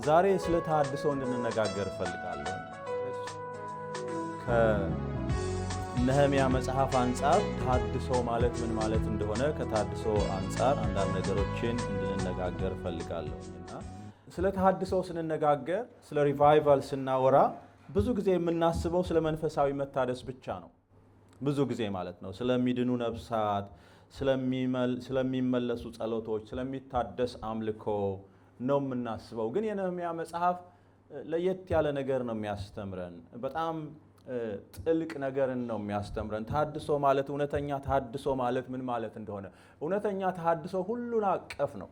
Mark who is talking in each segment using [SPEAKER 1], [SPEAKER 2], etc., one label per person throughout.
[SPEAKER 1] ዛሬ ስለ ተሐድሶ እንድንነጋገር ፈልጋለሁ። ከነህምያ መጽሐፍ አንጻር ተሐድሶ ማለት ምን ማለት እንደሆነ ከተሐድሶ አንጻር አንዳንድ ነገሮችን እንድንነጋገር ፈልጋለሁና ስለ ተሐድሶ ስንነጋገር ስለ ሪቫይቫል ስናወራ ብዙ ጊዜ የምናስበው ስለ መንፈሳዊ መታደስ ብቻ ነው። ብዙ ጊዜ ማለት ነው ስለሚድኑ ነፍሳት፣ ስለሚመለሱ ጸሎቶች፣ ስለሚታደስ አምልኮ ነው የምናስበው። ግን የነህምያ መጽሐፍ ለየት ያለ ነገር ነው የሚያስተምረን። በጣም ጥልቅ ነገርን ነው የሚያስተምረን። ተሐድሶ ማለት እውነተኛ ተሐድሶ ማለት ምን ማለት እንደሆነ። እውነተኛ ተሐድሶ ሁሉን አቀፍ ነው።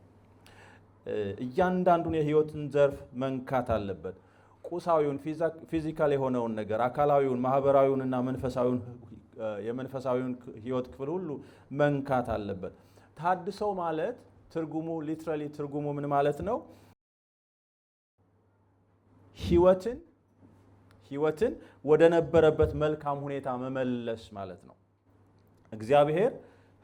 [SPEAKER 1] እያንዳንዱን የህይወትን ዘርፍ መንካት አለበት። ቁሳዊውን ፊዚካል የሆነውን ነገር፣ አካላዊውን፣ ማህበራዊውንና የመንፈሳዊውን ህይወት ክፍል ሁሉ መንካት አለበት። ተሐድሶ ማለት ትርጉሙ ሊትራሊ ትርጉሙ ምን ማለት ነው? ህይወትን ወደ ነበረበት መልካም ሁኔታ መመለስ ማለት ነው። እግዚአብሔር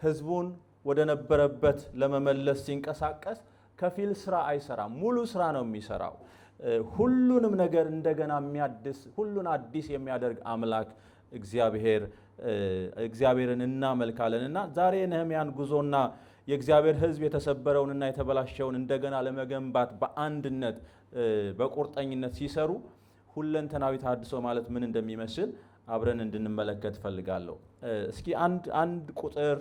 [SPEAKER 1] ህዝቡን ወደ ነበረበት ለመመለስ ሲንቀሳቀስ ከፊል ስራ አይሰራም፣ ሙሉ ስራ ነው የሚሰራው። ሁሉንም ነገር እንደገና የሚያድስ፣ ሁሉን አዲስ የሚያደርግ አምላክ እግዚአብሔርን እናመልካለን እና ዛሬ የነህምያን ጉዞና የእግዚአብሔር ህዝብ የተሰበረውንና የተበላሸውን እንደገና ለመገንባት በአንድነት በቁርጠኝነት ሲሰሩ ሁለንተናዊ ተሐድሶ ማለት ምን እንደሚመስል አብረን እንድንመለከት ፈልጋለሁ። እስኪ አንድ ቁጥር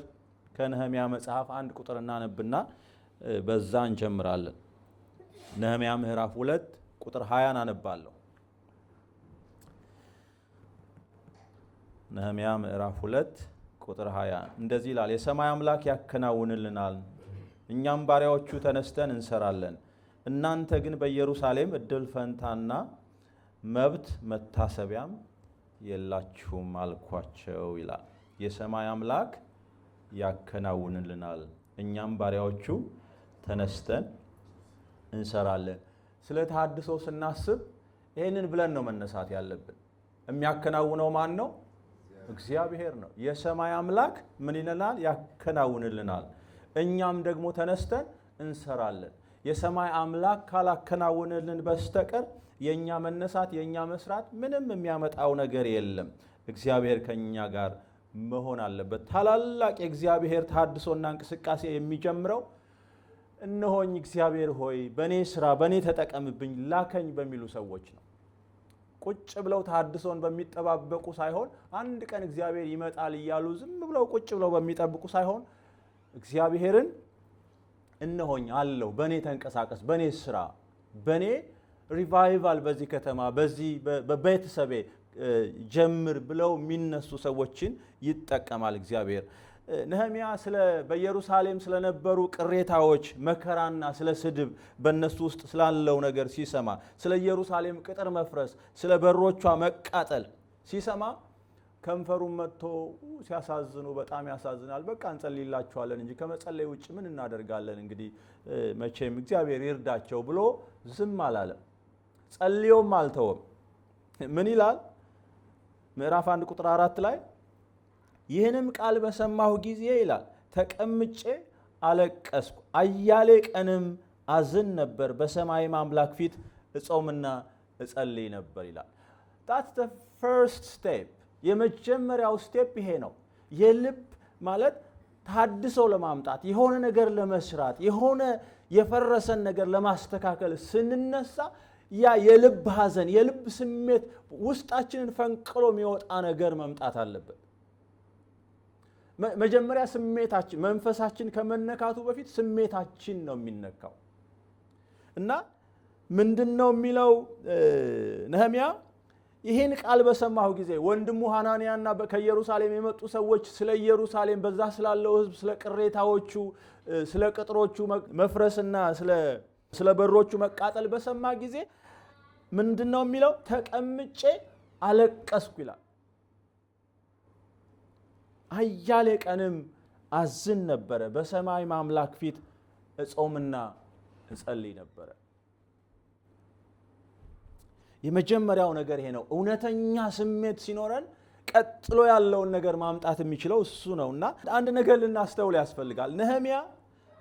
[SPEAKER 1] ከነህምያ መጽሐፍ አንድ ቁጥር እናነብና በዛ እንጀምራለን። ነህምያ ምዕራፍ 2 ቁጥር 20 አነባለሁ። ነህምያ ምዕራፍ 2 ቁጥር 20 እንደዚህ ይላል። የሰማይ አምላክ ያከናውንልናል፣ እኛም ባሪያዎቹ ተነስተን እንሰራለን። እናንተ ግን በኢየሩሳሌም እድል ፈንታና መብት መታሰቢያም የላችሁም አልኳቸው ይላል። የሰማይ አምላክ ያከናውንልናል፣ እኛም ባሪያዎቹ ተነስተን እንሰራለን። ስለ ተሐድሶ ስናስብ ይህንን ብለን ነው መነሳት ያለብን። የሚያከናውነው ማን ነው? እግዚአብሔር ነው። የሰማይ አምላክ ምን ይለናል? ያከናውንልናል። እኛም ደግሞ ተነስተን እንሰራለን። የሰማይ አምላክ ካላከናውንልን በስተቀር የኛ መነሳት የኛ መስራት ምንም የሚያመጣው ነገር የለም። እግዚአብሔር ከኛ ጋር መሆን አለበት። ታላላቅ የእግዚአብሔር ተሐድሶና እንቅስቃሴ የሚጀምረው እነሆኝ እግዚአብሔር ሆይ በኔ ስራ፣ በኔ ተጠቀምብኝ፣ ላከኝ በሚሉ ሰዎች ነው። ቁጭ ብለው ተሐድሶን በሚጠባበቁ ሳይሆን አንድ ቀን እግዚአብሔር ይመጣል እያሉ ዝም ብለው ቁጭ ብለው በሚጠብቁ ሳይሆን እግዚአብሔርን እነሆኝ አለው፣ በኔ ተንቀሳቀስ፣ በኔ ስራ፣ በኔ ሪቫይቫል በዚህ ከተማ በዚህ በቤተሰቤ ጀምር ብለው የሚነሱ ሰዎችን ይጠቀማል እግዚአብሔር። ነህምያ በኢየሩሳሌም ስለነበሩ ቅሬታዎች፣ መከራና ስለ ስድብ በእነሱ ውስጥ ስላለው ነገር ሲሰማ፣ ስለ ኢየሩሳሌም ቅጥር መፍረስ፣ ስለ በሮቿ መቃጠል ሲሰማ ከንፈሩን መጥቶ ሲያሳዝኑ በጣም ያሳዝናል። በቃ እንጸልይላቸዋለን እንጂ ከመጸለይ ውጭ ምን እናደርጋለን? እንግዲህ መቼም እግዚአብሔር ይርዳቸው ብሎ ዝም አላለም። ጸልዮም አልተወም። ምን ይላል? ምዕራፍ 1 ቁጥር 4 ላይ ይህንም ቃል በሰማሁ ጊዜ ይላል ተቀምጬ አለቀስኩ፣ አያሌ ቀንም አዝን ነበር፣ በሰማይም አምላክ ፊት እጾምና እጸልይ ነበር ይላል። that's the first step። የመጀመሪያው ስቴፕ ይሄ ነው። የልብ ማለት ተሐድሶ ለማምጣት የሆነ ነገር ለመስራት የሆነ የፈረሰን ነገር ለማስተካከል ስንነሳ ያ የልብ ሐዘን፣ የልብ ስሜት ውስጣችንን ፈንቅሎ የሚወጣ ነገር መምጣት አለበት። መጀመሪያ ስሜታችን፣ መንፈሳችን ከመነካቱ በፊት ስሜታችን ነው የሚነካው እና ምንድነው የሚለው ነህምያ? ይህን ቃል በሰማሁ ጊዜ ወንድሙ ሐናንያና ከኢየሩሳሌም የመጡ ሰዎች ስለ ኢየሩሳሌም በዛ ስላለው ሕዝብ፣ ስለ ቅሬታዎቹ፣ ስለ ቅጥሮቹ መፍረስና ስለ በሮቹ መቃጠል በሰማ ጊዜ ምንድነው የሚለው? ተቀምጬ አለቀስኩ ይላል። አያሌ ቀንም አዝን ነበረ፣ በሰማይ አምላክ ፊት እጾምና እጸልይ ነበረ። የመጀመሪያው ነገር ይሄ ነው። እውነተኛ ስሜት ሲኖረን ቀጥሎ ያለውን ነገር ማምጣት የሚችለው እሱ ነውና አንድ ነገር ልናስተውል ያስፈልጋል። ነህምያ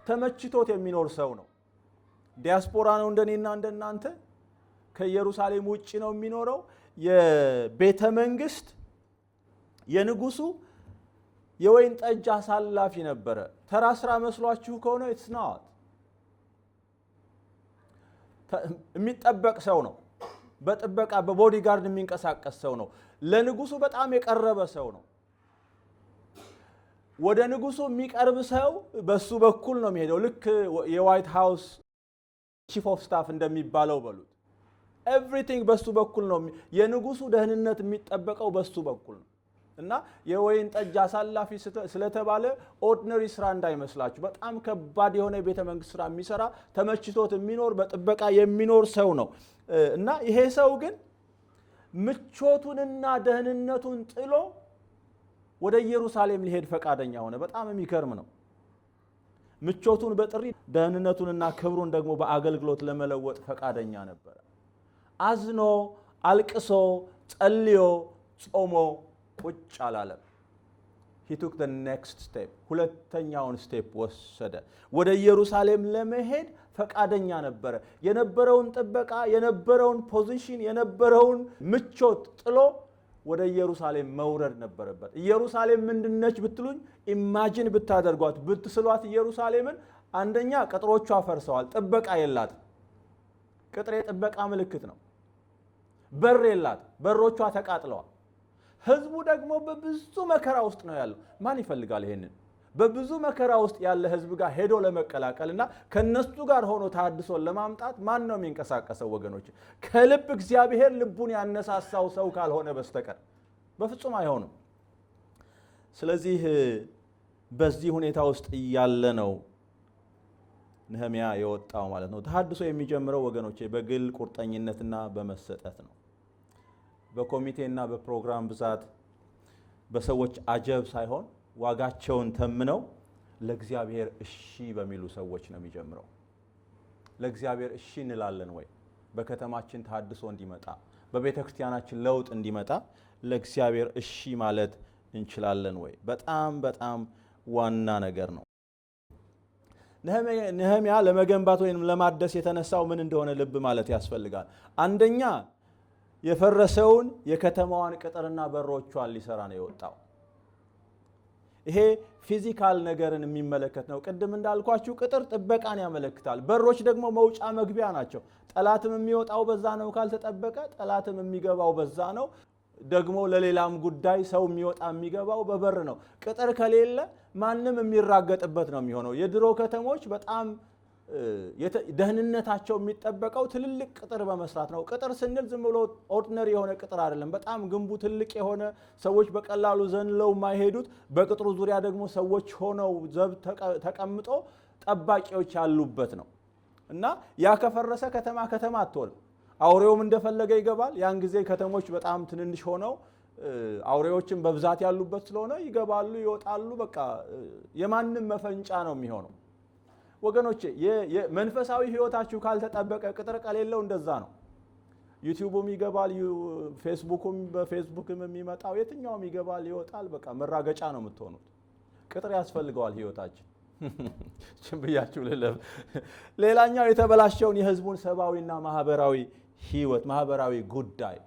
[SPEAKER 1] ተመችቶት የሚኖር ሰው ነው። ዲያስፖራ ነው እንደኔና እንደናንተ። ከኢየሩሳሌም ውጪ ነው የሚኖረው። የቤተ መንግስት የንጉሱ የወይን ጠጅ አሳላፊ ነበረ። ተራ ስራ መስሏችሁ ከሆነ ኢትስናት የሚጠበቅ ሰው ነው። በጥበቃ በቦዲጋርድ የሚንቀሳቀስ ሰው ነው። ለንጉሱ በጣም የቀረበ ሰው ነው። ወደ ንጉሱ የሚቀርብ ሰው በሱ በኩል ነው የሚሄደው። ልክ የዋይት ሃውስ ቺፍ ኦፍ ስታፍ እንደሚባለው በሉት። ኤቭሪቲንግ በሱ በኩል ነው። የንጉሱ ደህንነት የሚጠበቀው በሱ በኩል ነው። እና የወይን ጠጅ አሳላፊ ስለተባለ ኦርዲነሪ ስራ እንዳይመስላችሁ። በጣም ከባድ የሆነ የቤተ መንግስት ስራ የሚሰራ ተመችቶት የሚኖር በጥበቃ የሚኖር ሰው ነው። እና ይሄ ሰው ግን ምቾቱንና ደህንነቱን ጥሎ ወደ ኢየሩሳሌም ሊሄድ ፈቃደኛ ሆነ። በጣም የሚገርም ነው። ምቾቱን በጥሪ ደህንነቱንና ክብሩን ደግሞ በአገልግሎት ለመለወጥ ፈቃደኛ ነበረ። አዝኖ አልቅሶ ጸልዮ ጾሞ ቁጭ አላለም። he took the next step ሁለተኛውን ስቴፕ ወሰደ። ወደ ኢየሩሳሌም ለመሄድ ፈቃደኛ ነበረ። የነበረውን ጥበቃ፣ የነበረውን ፖዚሽን፣ የነበረውን ምቾት ጥሎ ወደ ኢየሩሳሌም መውረድ ነበረበት። ኢየሩሳሌም ምንድነች ብትሉኝ፣ ኢማጂን ብታደርጓት ብትስሏት ኢየሩሳሌምን፣ አንደኛ ቅጥሮቿ ፈርሰዋል፣ ጥበቃ የላት። ቅጥር የጥበቃ ምልክት ነው። በር የላት፣ በሮቿ ተቃጥለዋል። ህዝቡ ደግሞ በብዙ መከራ ውስጥ ነው ያለው። ማን ይፈልጋል ይሄንን? በብዙ መከራ ውስጥ ያለ ህዝብ ጋር ሄዶ ለመቀላቀልና ከነሱ ጋር ሆኖ ተሐድሶን ለማምጣት ማን ነው የሚንቀሳቀሰው? ወገኖች፣ ከልብ እግዚአብሔር ልቡን ያነሳሳው ሰው ካልሆነ በስተቀር በፍጹም አይሆንም። ስለዚህ በዚህ ሁኔታ ውስጥ እያለ ነው ነህምያ የወጣው ማለት ነው። ተሐድሶ የሚጀምረው ወገኖቼ በግል ቁርጠኝነትና በመሰጠት ነው። በኮሚቴና በፕሮግራም ብዛት በሰዎች አጀብ ሳይሆን ዋጋቸውን ተምነው ለእግዚአብሔር እሺ በሚሉ ሰዎች ነው የሚጀምረው። ለእግዚአብሔር እሺ እንላለን ወይ? በከተማችን ተሐድሶ እንዲመጣ፣ በቤተ ክርስቲያናችን ለውጥ እንዲመጣ ለእግዚአብሔር እሺ ማለት እንችላለን ወይ? በጣም በጣም ዋና ነገር ነው። ነህምያ ለመገንባት ወይም ለማደስ የተነሳው ምን እንደሆነ ልብ ማለት ያስፈልጋል። አንደኛ የፈረሰውን የከተማዋን ቅጥርና በሮቿን ሊሰራ ነው የወጣው። ይሄ ፊዚካል ነገርን የሚመለከት ነው። ቅድም እንዳልኳችሁ ቅጥር ጥበቃን ያመለክታል። በሮች ደግሞ መውጫ መግቢያ ናቸው። ጠላትም የሚወጣው በዛ ነው ካልተጠበቀ፣ ጠላትም የሚገባው በዛ ነው። ደግሞ ለሌላም ጉዳይ ሰው የሚወጣ የሚገባው በበር ነው። ቅጥር ከሌለ ማንም የሚራገጥበት ነው የሚሆነው። የድሮ ከተሞች በጣም ደህንነታቸው የሚጠበቀው ትልልቅ ቅጥር በመስራት ነው። ቅጥር ስንል ዝም ብሎ ኦርዲነሪ የሆነ ቅጥር አይደለም። በጣም ግንቡ ትልቅ የሆነ ሰዎች በቀላሉ ዘንለው የማይሄዱት፣ በቅጥሩ ዙሪያ ደግሞ ሰዎች ሆነው ዘብ ተቀምጦ ጠባቂዎች ያሉበት ነው እና ያ ከፈረሰ ከተማ አትሆንም። አውሬውም እንደፈለገ ይገባል። ያን ጊዜ ከተሞች በጣም ትንንሽ ሆነው አውሬዎችን በብዛት ያሉበት ስለሆነ ይገባሉ፣ ይወጣሉ። በቃ የማንም መፈንጫ ነው የሚሆነው። ወገኖቼ መንፈሳዊ ህይወታችሁ ካልተጠበቀ ቅጥር ከሌለው እንደዛ ነው። ዩቲዩብም ይገባል፣ ፌስቡክም በፌስቡክም የሚመጣው የትኛውም ይገባል፣ ይወጣል። በቃ መራገጫ ነው የምትሆኑት። ቅጥር ያስፈልገዋል ህይወታችን። ችንብያችሁ ልለፍ። ሌላኛው የተበላሸውን የህዝቡን ሰብአዊና ማህበራዊ ህይወት፣ ማህበራዊ ጉዳይ፣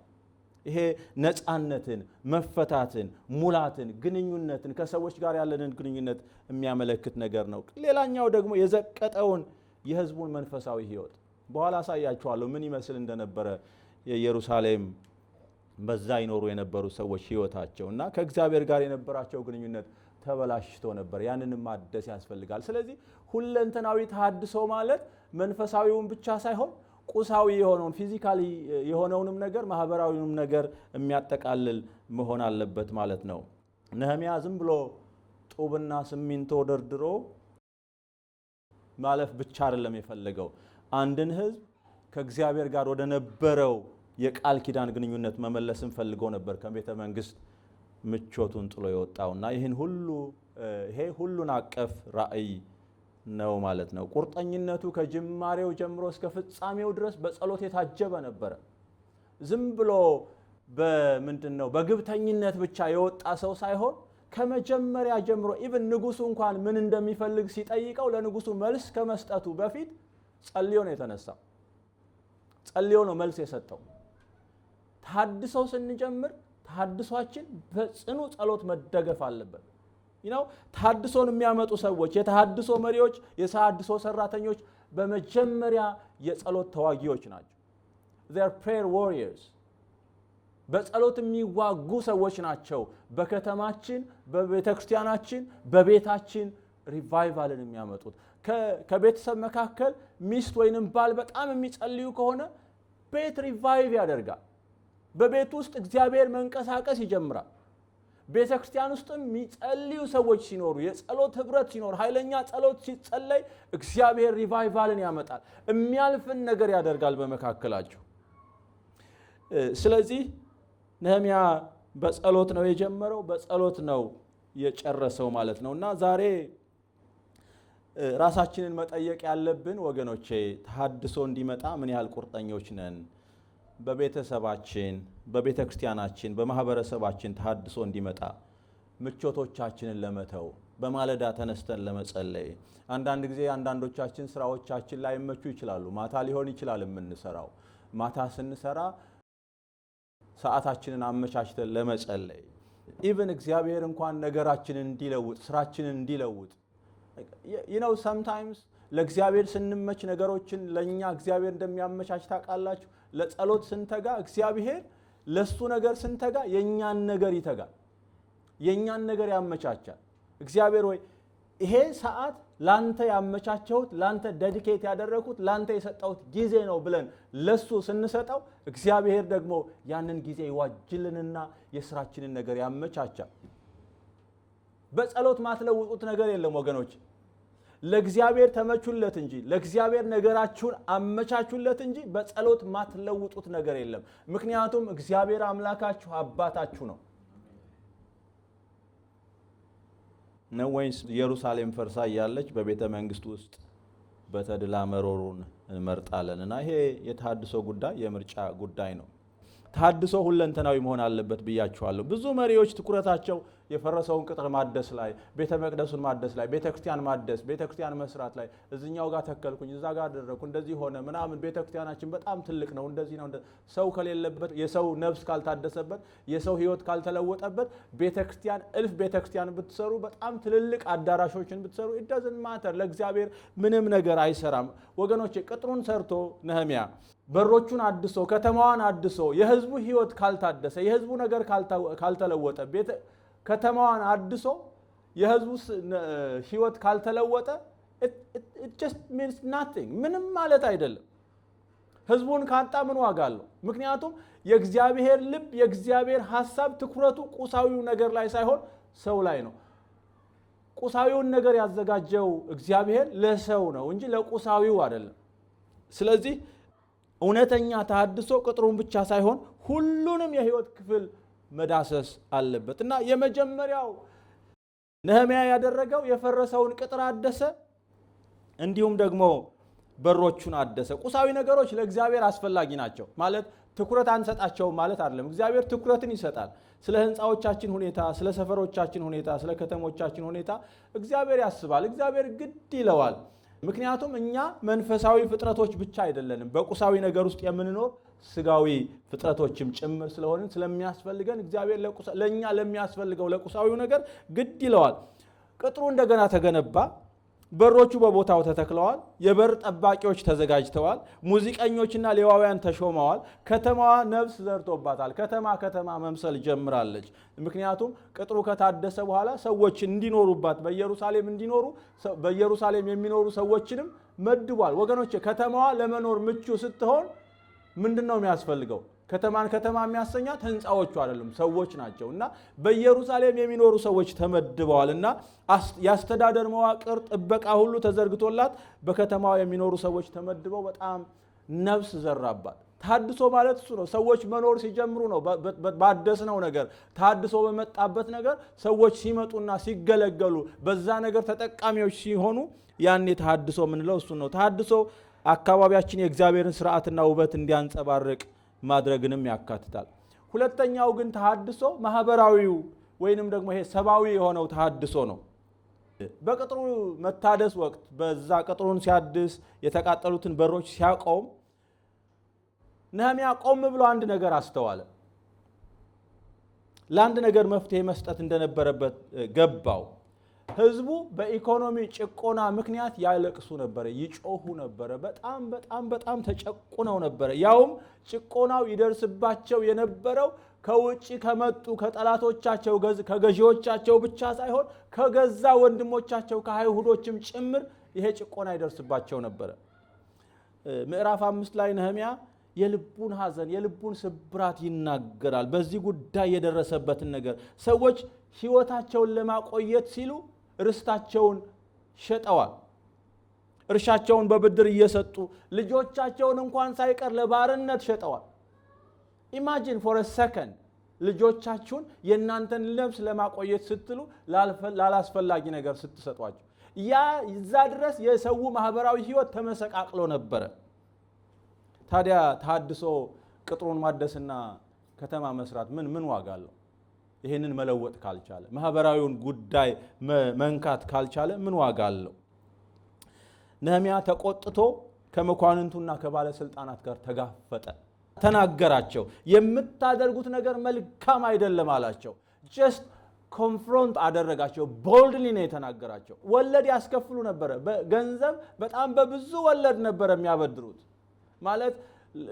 [SPEAKER 1] ይሄ ነፃነትን፣ መፈታትን፣ ሙላትን፣ ግንኙነትን፣ ከሰዎች ጋር ያለንን ግንኙነት የሚያመለክት ነገር ነው። ሌላኛው ደግሞ የዘቀጠውን የህዝቡን መንፈሳዊ ህይወት በኋላ አሳያችኋለሁ ምን ይመስል እንደነበረ የኢየሩሳሌም በዛ ይኖሩ የነበሩ ሰዎች ህይወታቸው እና ከእግዚአብሔር ጋር የነበራቸው ግንኙነት ተበላሽቶ ነበር። ያንንም ማደስ ያስፈልጋል። ስለዚህ ሁለንተናዊ ተሐድሶ ማለት መንፈሳዊውን ብቻ ሳይሆን ቁሳዊ የሆነውን ፊዚካሊ የሆነውንም ነገር ማህበራዊውንም ነገር የሚያጠቃልል መሆን አለበት ማለት ነው። ነህምያ ዝም ብሎ ጡብና ሲሚንቶ ደርድሮ ማለፍ ብቻ አይደለም የፈለገው። አንድን ህዝብ ከእግዚአብሔር ጋር ወደ ነበረው የቃል ኪዳን ግንኙነት መመለስን ፈልጎ ነበር ከቤተ መንግስት ምቾቱን ጥሎ የወጣውና ይሄ ሁሉን አቀፍ ራእይ ነው ማለት ነው። ቁርጠኝነቱ ከጅማሬው ጀምሮ እስከ ፍጻሜው ድረስ በጸሎት የታጀበ ነበረ። ዝም ብሎ በግብተኝነት ብቻ የወጣ ሰው ሳይሆን ከመጀመሪያ ጀምሮ ኢቭን ንጉሱ እንኳን ምን እንደሚፈልግ ሲጠይቀው ለንጉሱ መልስ ከመስጠቱ በፊት ጸልዮ ነው የተነሳው። ጸልዮ ነው መልስ የሰጠው። ተሐድሶ ስንጀምር ተሐድሷችን በጽኑ ጸሎት መደገፍ አለበት። ተሐድሶን የሚያመጡ ሰዎች፣ የተሐድሶ መሪዎች፣ የተሐድሶ ሰራተኞች በመጀመሪያ የጸሎት ተዋጊዎች ናቸው። they are prayer warriors። በጸሎት የሚዋጉ ሰዎች ናቸው። በከተማችን፣ በቤተክርስቲያናችን፣ በቤታችን ሪቫይቫልን የሚያመጡት። ከቤተሰብ መካከል ሚስት ወይንም ባል በጣም የሚጸልዩ ከሆነ ቤት ሪቫይቭ ያደርጋል። በቤት ውስጥ እግዚአብሔር መንቀሳቀስ ይጀምራል። ቤተክርስቲያን ውስጥም የሚጸልዩ ሰዎች ሲኖሩ፣ የጸሎት ህብረት ሲኖር፣ ኃይለኛ ጸሎት ሲጸለይ እግዚአብሔር ሪቫይቫልን ያመጣል። የሚያልፍን ነገር ያደርጋል በመካከላቸው። ስለዚህ ነህምያ በጸሎት ነው የጀመረው፣ በጸሎት ነው የጨረሰው ማለት ነውና ዛሬ ራሳችንን መጠየቅ ያለብን ወገኖቼ ተሐድሶ እንዲመጣ ምን ያህል ቁርጠኞች ነን? በቤተሰባችን፣ በቤተክርስቲያናችን፣ በማህበረሰባችን ተሐድሶ እንዲመጣ ምቾቶቻችንን ለመተው በማለዳ ተነስተን ለመጸለይ። አንዳንድ ጊዜ አንዳንዶቻችን ስራዎቻችን ላይ መቹ ይችላሉ። ማታ ሊሆን ይችላል የምንሰራው። ማታ ስንሰራ ሰዓታችንን አመቻችተን ለመጸለይ ኢቭን እግዚአብሔር እንኳን ነገራችንን እንዲለውጥ፣ ስራችንን እንዲለውጥ sometimes ለእግዚአብሔር ስንመች ነገሮችን ለኛ እግዚአብሔር እንደሚያመቻች ታውቃላችሁ። ለጸሎት ስንተጋ እግዚአብሔር ለሱ ነገር ስንተጋ የኛን ነገር ይተጋል፣ የኛን ነገር ያመቻቻል። እግዚአብሔር ወይ ይሄ ሰዓት ላንተ ያመቻቸውት፣ ላንተ ዴዲኬት ያደረኩት፣ ላንተ የሰጠውት ጊዜ ነው ብለን ለሱ ስንሰጠው እግዚአብሔር ደግሞ ያንን ጊዜ ይዋጅልንና የስራችንን ነገር ያመቻቻል። በጸሎት ማትለውጡት ነገር የለም ወገኖች። ለእግዚአብሔር ተመቹለት እንጂ፣ ለእግዚአብሔር ነገራችሁን አመቻቹለት እንጂ በጸሎት ማትለውጡት ነገር የለም። ምክንያቱም እግዚአብሔር አምላካችሁ አባታችሁ ነው። ነው ወይስ ኢየሩሳሌም ፈርሳ እያለች በቤተ መንግስት ውስጥ በተድላ መሮሩን እንመርጣለንና ይሄ የተሐድሶ ጉዳይ የምርጫ ጉዳይ ነው። ተሐድሶ ሁለንተናዊ መሆን አለበት ብያችኋለሁ። ብዙ መሪዎች ትኩረታቸው የፈረሰውን ቅጥር ማደስ ላይ፣ ቤተ መቅደሱን ማደስ ላይ፣ ቤተክርስቲያን ማደስ፣ ቤተክርስቲያን መስራት ላይ፣ እዚህኛው ጋር ተከልኩኝ፣ እዛ ጋር አደረኩ፣ እንደዚህ ሆነ ምናምን፣ ቤተክርስቲያናችን በጣም ትልቅ ነው፣ እንደዚህ ነው። ሰው ከሌለበት፣ የሰው ነፍስ ካልታደሰበት፣ የሰው ህይወት ካልተለወጠበት ቤተክርስቲያን እልፍ ቤተክርስቲያን ብትሰሩ፣ በጣም ትልልቅ አዳራሾችን ብትሰሩ it doesn't matter። ለእግዚአብሔር ምንም ነገር አይሰራም ወገኖቼ። ቅጥሩን ሰርቶ ነህምያ በሮቹን አድሶ ከተማዋን አድሶ የህዝቡ ህይወት ካልታደሰ፣ የህዝቡ ነገር ካልተለወጠ፣ ከተማዋን አድሶ የህዝቡ ህይወት ካልተለወጠ it just means nothing። ምንም ማለት አይደለም። ህዝቡን ካጣ ምን ዋጋ አለው? ምክንያቱም የእግዚአብሔር ልብ፣ የእግዚአብሔር ሐሳብ ትኩረቱ ቁሳዊው ነገር ላይ ሳይሆን ሰው ላይ ነው። ቁሳዊውን ነገር ያዘጋጀው እግዚአብሔር ለሰው ነው እንጂ ለቁሳዊው አይደለም። ስለዚህ እውነተኛ ተሐድሶ ቅጥሩን ብቻ ሳይሆን ሁሉንም የህይወት ክፍል መዳሰስ አለበት እና የመጀመሪያው ነህምያ ያደረገው የፈረሰውን ቅጥር አደሰ፣ እንዲሁም ደግሞ በሮቹን አደሰ። ቁሳዊ ነገሮች ለእግዚአብሔር አስፈላጊ ናቸው ማለት ትኩረት አንሰጣቸውም ማለት አይደለም። እግዚአብሔር ትኩረትን ይሰጣል። ስለ ህንፃዎቻችን ሁኔታ፣ ስለ ሰፈሮቻችን ሁኔታ፣ ስለ ከተሞቻችን ሁኔታ እግዚአብሔር ያስባል። እግዚአብሔር ግድ ይለዋል። ምክንያቱም እኛ መንፈሳዊ ፍጥረቶች ብቻ አይደለንም፣ በቁሳዊ ነገር ውስጥ የምንኖር ስጋዊ ፍጥረቶችም ጭምር ስለሆንን ስለሚያስፈልገን እግዚአብሔር ለኛ ለሚያስፈልገው ለቁሳዊው ነገር ግድ ይለዋል። ቅጥሩ እንደገና ተገነባ፣ በሮቹ በቦታው ተተክለዋል፣ የበር ጠባቂዎች ተዘጋጅተዋል፣ ሙዚቀኞችና ሌዋውያን ተሾመዋል። ከተማዋ ነፍስ ዘርቶባታል። ከተማ መምሰል ጀምራለች። ምክንያቱም ቅጥሩ ከታደሰ በኋላ ሰዎች እንዲኖሩባት በኢየሩሳሌም እንዲኖሩ በኢየሩሳሌም የሚኖሩ ሰዎችንም መድቧል። ወገኖቼ ከተማዋ ለመኖር ምቹ ስትሆን ምንድነው የሚያስፈልገው? ከተማን ከተማ የሚያሰኛት ህንፃዎቹ አይደለም፣ ሰዎች ናቸው። እና በኢየሩሳሌም የሚኖሩ ሰዎች ተመድበዋል እና ያስተዳደር መዋቅር ጥበቃ ሁሉ ተዘርግቶላት በከተማዋ የሚኖሩ ሰዎች ተመድበው በጣም ነፍስ ዘራባት። ተሐድሶ ማለት እሱ ነው። ሰዎች መኖር ሲጀምሩ ነው ባደስነው ነገር፣ ተሐድሶ በመጣበት ነገር ሰዎች ሲመጡና ሲገለገሉ በዛ ነገር ተጠቃሚዎች ሲሆኑ ያኔ ተሐድሶ የምንለው እሱ ነው። ተሐድሶ አካባቢያችን የእግዚአብሔርን ስርዓትና ውበት እንዲያንጸባርቅ ማድረግንም ያካትታል። ሁለተኛው ግን ተሐድሶ ማህበራዊው ወይንም ደግሞ ይሄ ሰባዊ የሆነው ተሐድሶ ነው። በቅጥሩ መታደስ ወቅት በዛ ቅጥሩን ሲያድስ የተቃጠሉትን በሮች ሲያቆም ነህምያ ቆም ብሎ አንድ ነገር አስተዋለ። ለአንድ ነገር መፍትሄ መስጠት እንደነበረበት ገባው። ህዝቡ በኢኮኖሚ ጭቆና ምክንያት ያለቅሱ ነበር፣ ይጮሁ ነበር። በጣም ተጨቁነው ነበር። ያውም ጭቆናው ይደርስባቸው የነበረው ከውጪ ከመጡ ከጠላቶቻቸው ከገዢዎቻቸው ብቻ ሳይሆን ከገዛ ወንድሞቻቸው ከአይሁዶችም ጭምር ይሄ ጭቆና ይደርስባቸው ነበር። ምዕራፍ 5 ላይ ነህምያ የልቡን ሐዘን የልቡን ስብራት ይናገራል። በዚህ ጉዳይ የደረሰበትን ነገር ሰዎች ህይወታቸውን ለማቆየት ሲሉ ርስታቸውን ሸጠዋል። እርሻቸውን በብድር እየሰጡ ልጆቻቸውን እንኳን ሳይቀር ለባርነት ሸጠዋል። ኢማጂን ፎር አ ሰከንድ ልጆቻችሁን የእናንተን ነፍስ ለማቆየት ስትሉ ላላስፈላጊ ነገር ስትሰጧቸው፣ እዛ ድረስ የሰው ማህበራዊ ህይወት ተመሰቃቅሎ ነበረ። ታዲያ ተሐድሶ ቅጥሩን ማደስና ከተማ መስራት ምን ዋጋ አለው? ይሄንን መለወጥ ካልቻለ፣ ማህበራዊውን ጉዳይ መንካት ካልቻለ ምን ዋጋ አለው? ነህምያ ተቆጥቶ ከመኳንንቱና ከባለስልጣናት ጋር ተጋፈጠ፣ ተናገራቸው። የምታደርጉት ነገር መልካም አይደለም አላቸው። ጀስት ኮንፍሮንት አደረጋቸው። ቦልድሊ ነው የተናገራቸው። ወለድ ያስከፍሉ ነበረ። ገንዘብ በጣም በብዙ ወለድ ነበረ የሚያበድሩት። ማለት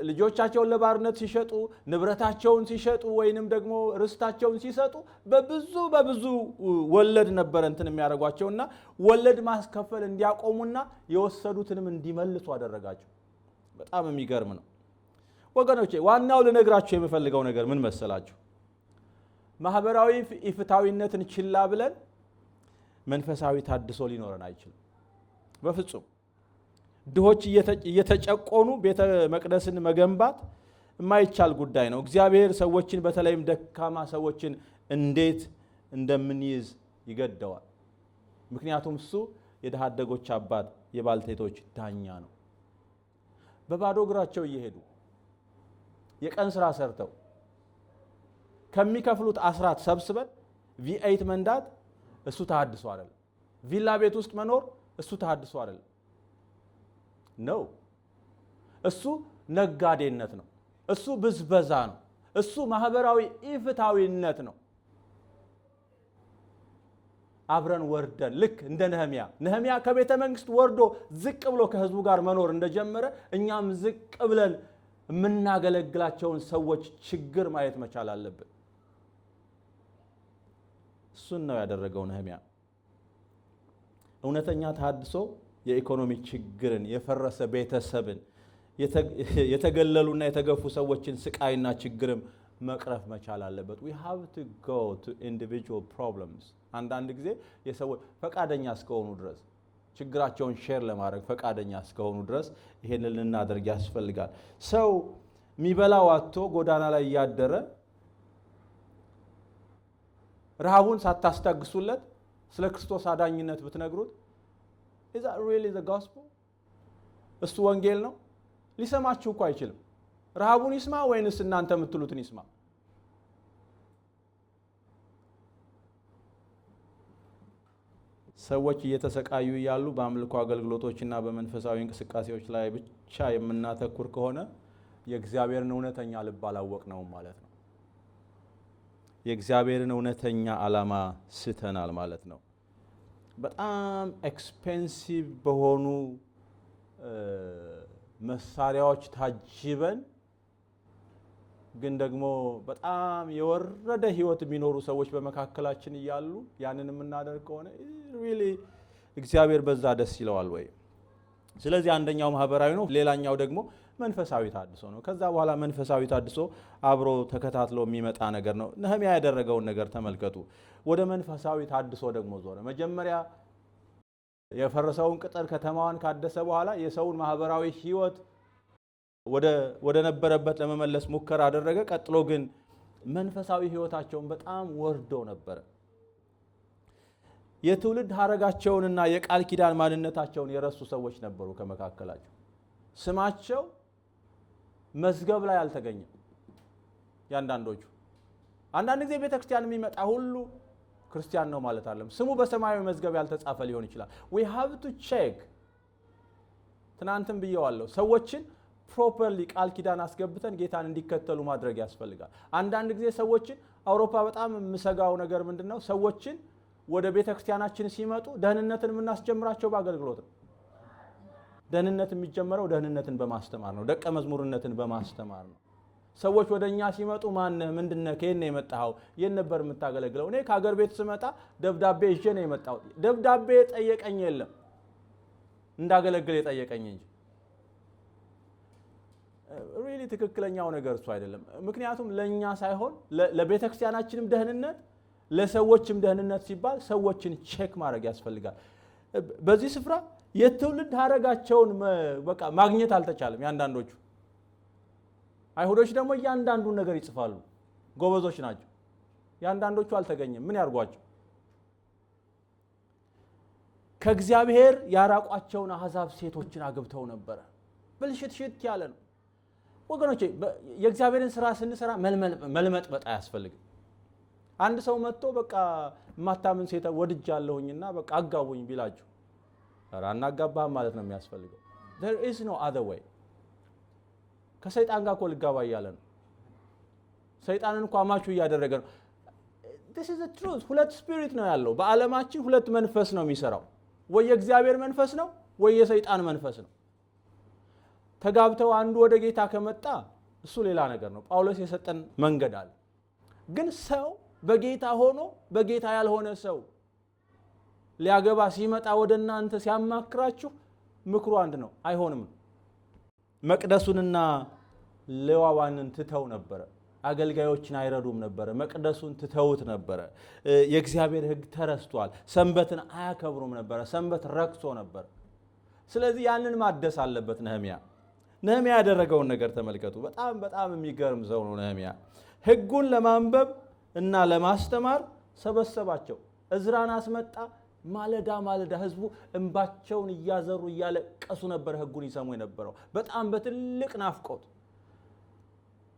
[SPEAKER 1] ልጆቻቸውን ለባርነት ሲሸጡ፣ ንብረታቸውን ሲሸጡ ወይንም ደግሞ ርስታቸውን ሲሰጡ በብዙ ወለድ ነበረ እንትን የሚያደርጓቸውና ወለድ ማስከፈል እንዲያቆሙና የወሰዱትንም እንዲመልሱ አደረጋቸው። በጣም የሚገርም ነው ወገኖቼ። ዋናው ልነግራችሁ የምፈልገው ነገር ምን መሰላችሁ? ማህበራዊ ኢፍታዊነትን ችላ ብለን መንፈሳዊ ተሐድሶ ሊኖረን አይችልም በፍጹም። ድሆች እየተጨቆኑ ቤተ መቅደስን መገንባት የማይቻል ጉዳይ ነው። እግዚአብሔር ሰዎችን በተለይም ደካማ ሰዎችን እንዴት እንደምንይዝ ይገደዋል። ምክንያቱም እሱ የድሃ አደጎች አባት የባልቴቶች ዳኛ ነው። በባዶ እግራቸው እየሄዱ የቀን ስራ ሰርተው ከሚከፍሉት አስራት ሰብስበን ቪ8 መንዳት እሱ ተሐድሶ አይደለም። ቪላ ቤት ውስጥ መኖር እሱ ተሐድሶ አይደለም ነው። እሱ ነጋዴነት ነው። እሱ ብዝበዛ ነው። እሱ ማህበራዊ ኢፍታዊነት ነው። አብረን ወርደን ልክ እንደ ነህምያ ከቤተ መንግስት ወርዶ ዝቅ ብሎ ከህዝቡ ጋር መኖር እንደጀመረ እኛም ዝቅ ብለን የምናገለግላቸውን ሰዎች ችግር ማየት መቻል አለብን። እሱን ነው ያደረገው ነህምያ። እውነተኛ ተሐድሶ የኢኮኖሚ ችግርን፣ የፈረሰ ቤተሰብን፣ የተገለሉና የተገፉ ሰዎችን ስቃይና ችግርም መቅረፍ መቻል አለበት። we have to go to individual problems። አንዳንድ ጊዜ የሰዎች ፈቃደኛ እስከሆኑ ድረስ ችግራቸውን ሼር ለማድረግ ፈቃደኛ እስከሆኑ ድረስ ይሄንን ልናደርግ ያስፈልጋል። ሰው የሚበላው አጥቶ ጎዳና ላይ እያደረ ረሃቡን ሳታስታግሱለት ስለ ክርስቶስ አዳኝነት ብትነግሩት is that really the gospel? እሱ ወንጌል ነው? ሊሰማችሁ እኮ አይችልም። ረሃቡን ይስማ ወይንስ እናንተ የምትሉትን ይስማ? ሰዎች እየተሰቃዩ ያሉ በአምልኮ አገልግሎቶችና በመንፈሳዊ እንቅስቃሴዎች ላይ ብቻ የምናተኩር ከሆነ የእግዚአብሔርን እውነተኛ ልብ አላወቅነውም ማለት ነው። የእግዚአብሔርን እውነተኛ ዓላማ ስተናል ማለት ነው። በጣም ኤክስፔንሲቭ በሆኑ መሳሪያዎች ታጅበን ግን ደግሞ በጣም የወረደ ህይወት የሚኖሩ ሰዎች በመካከላችን እያሉ ያንን የምናደርግ ከሆነ ሪሊ እግዚአብሔር በዛ ደስ ይለዋል ወይ? ስለዚህ አንደኛው ማህበራዊ ነው፣ ሌላኛው ደግሞ መንፈሳዊ ተሐድሶ ነው። ከዛ በኋላ መንፈሳዊ ተሐድሶ አብሮ ተከታትሎ የሚመጣ ነገር ነው። ነህምያ ያደረገውን ነገር ተመልከቱ። ወደ መንፈሳዊ ተሐድሶ ደግሞ ዞረ። መጀመሪያ የፈረሰውን ቅጥር ከተማዋን ካደሰ በኋላ የሰውን ማህበራዊ ህይወት ወደ ነበረበት ለመመለስ ሙከራ አደረገ። ቀጥሎ ግን መንፈሳዊ ህይወታቸውን በጣም ወርዶ ነበረ። የትውልድ ሐረጋቸውንና የቃል ኪዳን ማንነታቸውን የረሱ ሰዎች ነበሩ ከመካከላቸው። ስማቸው መዝገብ ላይ አልተገኘም። ያንዳንዶቹ አንዳንድ ጊዜ ቤተክርስቲያን የሚመጣ ሁሉ ክርስቲያን ነው ማለት አይደለም። ስሙ በሰማያዊ መዝገብ ያልተጻፈ ሊሆን ይችላል። we have to check። ትናንትም ብየዋለሁ። ሰዎችን ፕሮፐርሊ ቃል ኪዳን አስገብተን ጌታን እንዲከተሉ ማድረግ ያስፈልጋል። አንዳንድ ጊዜ ሰዎችን አውሮፓ በጣም የምሰጋው ነገር ምንድነው? ሰዎችን ወደ ቤተክርስቲያናችን ሲመጡ ደህንነትን የምናስጀምራቸው በአገልግሎት ነው። ደህንነት የሚጀምረው ደህንነትን በማስተማር ነው። ደቀ መዝሙርነትን በማስተማር ነው። ሰዎች ወደኛ ሲመጡ ማነህ? ምንድነህ? ከየት ነው የመጣኸው? የት ነበር የምታገለግለው? እኔ ከሀገር ቤት ስመጣ ደብዳቤ ይዤ ነው የመጣሁት። ደብዳቤ ጠየቀኝ የለም እንዳገለግል የጠየቀኝ እንጂ ሪሊ ትክክለኛው ነገር እሱ አይደለም። ምክንያቱም ለኛ ሳይሆን ለቤተክርስቲያናችንም ደህንነት ለሰዎችም ደህንነት ሲባል ሰዎችን ቼክ ማድረግ ያስፈልጋል። በዚህ ስፍራ የትውልድ ሐረጋቸውን በቃ ማግኘት አልተቻለም ያንዳንዶቹ። አይሁዶች ደግሞ ያንዳንዱን ነገር ይጽፋሉ፣ ጎበዞች ናቸው። ያንዳንዶቹ አልተገኘም። ምን ያርጓቸው? ከእግዚአብሔር ያራቋቸውን አሕዛብ ሴቶችን አግብተው ነበረ። ብልሽት ያለ ነው ወገኖቼ። የእግዚአብሔርን ስራ ስንሰራ መልመጥበጥ አያስፈልግም። አንድ ሰው መጥቶ በቃ ማታምን ሴት ወድጃለሁኝና በቃ አጋቡኝ ቢላችሁ አናጋባህም ማለት ነው የሚያስፈልገው። there is no other way። ከሰይጣን ጋር እኮ ልጋባ እያለ ነው። ሰይጣንን እኮ አማቹ እያደረገ ነው። this is the truth። ሁለት ስፒሪት ነው ያለው በዓለማችን። ሁለት መንፈስ ነው የሚሰራው። ወይ የእግዚአብሔር መንፈስ ነው ወይ የሰይጣን መንፈስ ነው። ተጋብተው አንዱ ወደ ጌታ ከመጣ እሱ ሌላ ነገር ነው። ጳውሎስ የሰጠን መንገድ አለ። ግን ሰው በጌታ ሆኖ በጌታ ያልሆነ ሰው ሊያገባ ሲመጣ ወደ እናንተ ሲያማክራችሁ ምክሩ አንድ ነው፣ አይሆንም። መቅደሱንና ሌዋውያንን ትተው ነበረ። አገልጋዮችን አይረዱም ነበረ። መቅደሱን ትተውት ነበረ። የእግዚአብሔር ሕግ ተረስቷል። ሰንበትን አያከብሩም ነበረ። ሰንበት ረክሶ ነበር። ስለዚህ ያንን ማደስ አለበት ነህምያ። ነህምያ ያደረገውን ነገር ተመልከቱ። በጣም የሚገርም ሰው ነው ነህምያ። ሕጉን ለማንበብ እና ለማስተማር ሰበሰባቸው። እዝራን አስመጣ። ማለዳ ህዝቡ እንባቸውን እያዘሩ እያለቀሱ ነበር ሕጉን ይሰሙ የነበረው በጣም በትልቅ ናፍቆት።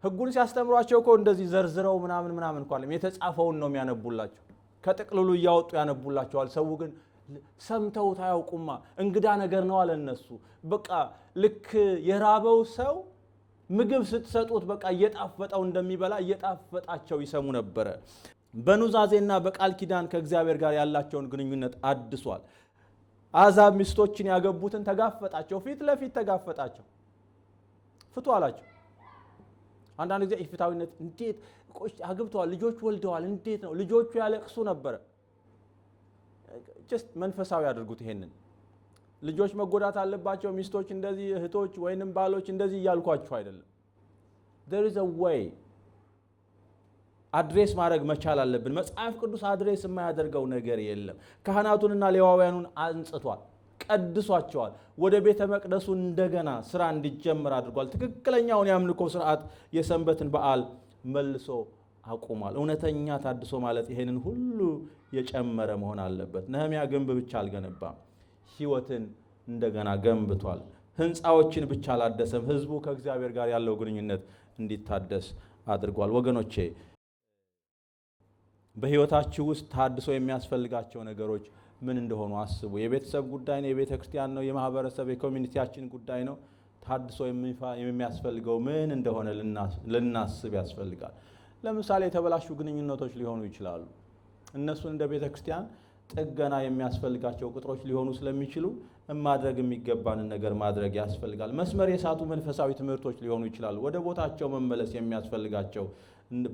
[SPEAKER 1] ሕጉን ሲያስተምሯቸው እኮ እንደዚህ ዘርዝረው ምናምን እንኳን የተጻፈውን ነው የሚያነቡላቸው። ከጥቅልሉ እያወጡ ያነቡላቸዋል። ሰው ግን ሰምተውት አያውቁማ። እንግዳ ነገር ነው አለ እነሱ። በቃ ልክ የራበው ሰው ምግብ ስትሰጡት በቃ እየጣፈጠው እንደሚበላ እየጣፈጣቸው ይሰሙ ነበረ። በኑዛዜና በቃል ኪዳን ከእግዚአብሔር ጋር ያላቸውን ግንኙነት አድሷል። አሕዛብ ሚስቶችን ያገቡትን ተጋፈጣቸው፣ ፊት ለፊት ተጋፈጣቸው። ፍቱ አላቸው። አንዳንድ ጊዜ ኢፍታዊነት እንዴት አግብተዋል፣ ልጆች ወልደዋል፣ እንዴት ነው? ልጆቹ ያለቅሱ ነበረ። ጀስት መንፈሳዊ አድርጉት ይሄንን። ልጆች መጎዳት አለባቸው፣ ሚስቶች እንደዚህ፣ እህቶች ወይንም ባሎች እንደዚህ እያልኳችሁ አይደለም። there is a way አድሬስ ማድረግ መቻል አለብን። መጽሐፍ ቅዱስ አድሬስ የማያደርገው ነገር የለም። ካህናቱንና ሌዋውያኑን አንጽቷል፣ ቀድሷቸዋል። ወደ ቤተ መቅደሱ እንደገና ስራ እንዲጀምር አድርጓል። ትክክለኛውን የአምልኮ ስርዓት የሰንበትን በዓል መልሶ አቁሟል። እውነተኛ ታድሶ ማለት ይሄንን ሁሉ የጨመረ መሆን አለበት። ነህምያ ግንብ ብቻ አልገነባም፣ ሕይወትን እንደገና ገንብቷል። ህንፃዎችን ብቻ አላደሰም፣ ህዝቡ ከእግዚአብሔር ጋር ያለው ግንኙነት እንዲታደስ አድርጓል። ወገኖቼ በህይወታችሁ ውስጥ ታድሶ የሚያስፈልጋቸው ነገሮች ምን እንደሆኑ አስቡ። የቤተሰብ ጉዳይ ነው፣ የቤተ ክርስቲያን ነው፣ የማህበረሰብ የኮሚኒቲያችን ጉዳይ ነው። ታድሶ የሚያስፈልገው ምን እንደሆነ ልናስብ ያስፈልጋል። ለምሳሌ የተበላሹ ግንኙነቶች ሊሆኑ ይችላሉ። እነሱን እንደ ቤተ ክርስቲያን ጥገና የሚያስፈልጋቸው ቁጥሮች ሊሆኑ ስለሚችሉ ማድረግ የሚገባንን ነገር ማድረግ ያስፈልጋል። መስመር የሳቱ መንፈሳዊ ትምህርቶች ሊሆኑ ይችላሉ። ወደ ቦታቸው መመለስ የሚያስፈልጋቸው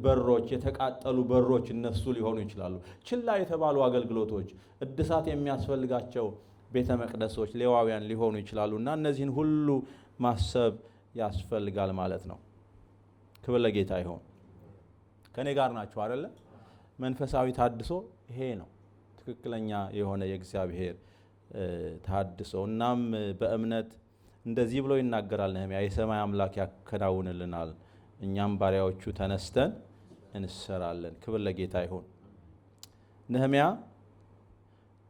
[SPEAKER 1] በሮች፣ የተቃጠሉ በሮች እነሱ ሊሆኑ ይችላሉ። ችላ የተባሉ አገልግሎቶች፣ እድሳት የሚያስፈልጋቸው ቤተ መቅደሶች፣ ሌዋውያን ሊሆኑ ይችላሉ እና እነዚህን ሁሉ ማሰብ ያስፈልጋል ማለት ነው። ክብር ለጌታ ይሁን። ከኔ ጋር ናቸው አይደለ? መንፈሳዊ ታድሶ ይሄ ነው ትክክለኛ የሆነ የእግዚአብሔር ታድሶ። እናም በእምነት እንደዚህ ብሎ ይናገራል ነህምያ፣ የሰማይ አምላክ ያከናውንልናል፣ እኛም ባሪያዎቹ ተነስተን እንሰራለን። ክብር ለጌታ ይሁን። ነህምያ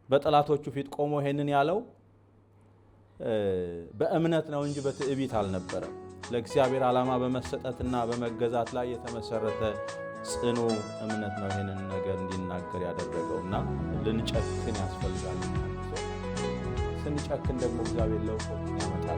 [SPEAKER 1] በጠላቶቹ ፊት ቆሞ ይሄንን ያለው በእምነት ነው እንጂ በትዕቢት አልነበረም። ለእግዚአብሔር ዓላማ በመሰጠትና በመገዛት ላይ የተመሰረተ ጽኑ እምነት ነው ይሄንን ነገር እንዲናገር ያደረገውና ልንጨክን ያስፈልጋል። ስንጨክን ደግሞ እግዚአብሔር ለውጦችን ያመጣል።